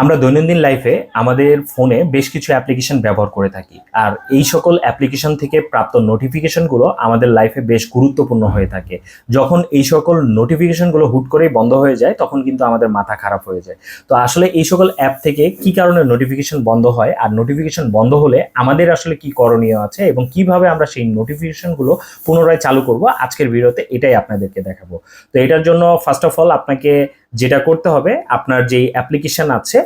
আমরা দৈনন্দিন লাইফে আমাদের ফোনে বেশ কিছু অ্যাপ্লিকেশন ব্যবহার করে থাকি, আর এই সকল অ্যাপ্লিকেশন থেকে প্রাপ্ত নোটিফিকেশনগুলো আমাদের লাইফে বেশ গুরুত্বপূর্ণ হয়ে থাকে। যখন এই সকল নোটিফিকেশনগুলো হুট করেই বন্ধ হয়ে যায় তখন কিন্তু আমাদের মাথা খারাপ হয়ে যায়। তো আসলে এই সকল অ্যাপ থেকে কি কারণে নোটিফিকেশন বন্ধ হয়, আর নোটিফিকেশন বন্ধ হলে আমাদের আসলে কি করণীয় আছে এবং কিভাবে আমরা সেই নোটিফিকেশনগুলো পুনরায় চালু করব, আজকের ভিডিওতে এটাই আপনাদেরকে দেখাবো। তো এটার জন্য ফার্স্ট অফ অল আপনাকে যেটা করতে হবে, আপনার যেই অ্যাপ্লিকেশন আছে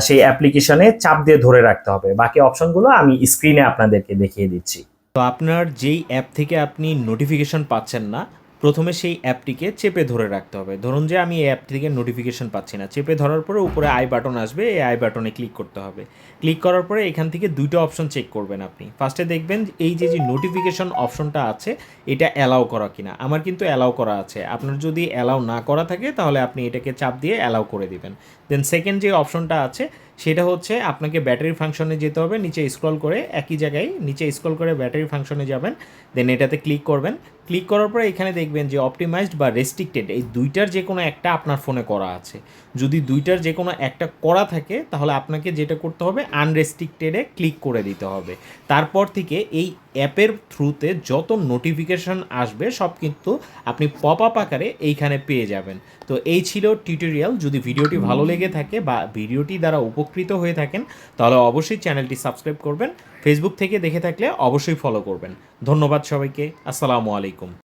সেই অ্যাপ্লিকেশনে চাপ দিয়ে ধরে রাখতে হবে। বাকি অপশনগুলো আমি স্ক্রিনে আপনাদেরকে দেখিয়ে দিচ্ছি। তো আপনার যেই অ্যাপ থেকে আপনি নোটিফিকেশন পাচ্ছেন না, প্রথমে সেই অ্যাপটিকে চেপে ধরে রাখতে হবে। ধরুন যে আমি এই অ্যাপ থেকে নোটিফিকেশন পাচ্ছি না, চেপে ধরার পরে উপরে আই বাটন আসবে, এই আই বাটনে ক্লিক করতে হবে। ক্লিক করার পরে এখান থেকে দুইটা অপশন চেক করবেন আপনি। ফার্স্টে দেখবেন এই যে নোটিফিকেশন অপশনটা আছে এটা অ্যালাউ করা কিনা। আমার কিন্তু অ্যালাউ করা আছে। আপনার যদি অ্যালাউ না করা থাকে তাহলে আপনি এটাকে চাপ দিয়ে অ্যালাউ করে দিবেন। দেন সেকেন্ড যে অপশনটা আছে সেটা হচ্ছে আপনাকে ব্যাটারি ফাংশনে যেতে হবে। নিচে স্ক্রল করে একই জায়গায় নিচে স্ক্রল করে ব্যাটারি ফাংশনে যাবেন, দেন এটাতে ক্লিক করবেন। ক্লিক করার পরে এখানে দেখবেন যে অপটিমাইজড বা রেস্ট্রিক্টেড, এই দুইটার যে কোনো একটা আপনার ফোনে করা আছে। যদি দুইটার যে কোনো একটা করা থাকে তাহলে আপনাকে যেটা করতে হবে আনরেস্ট্রিক্টেডে ক্লিক করে দিতে হবে। তারপর থেকে এই অ্যাপের থ্রুতে যত নোটিফিকেশন আসবে সব কিন্তু আপনি পপ আপ আকারে এইখানে পেয়ে যাবেন। তো এই ছিল টিউটোরিয়াল। যদি ভিডিওটি ভালো লেগে থাকে বা ভিডিওটি দ্বারা উপকৃত হয়ে থাকেন তাহলে অবশ্যই চ্যানেলটি সাবস্ক্রাইব করবেন। ফেসবুক থেকে দেখে থাকলে অবশ্যই ফলো করবেন। ধন্যবাদ সবাইকে। আসসালামু আলাইকুম।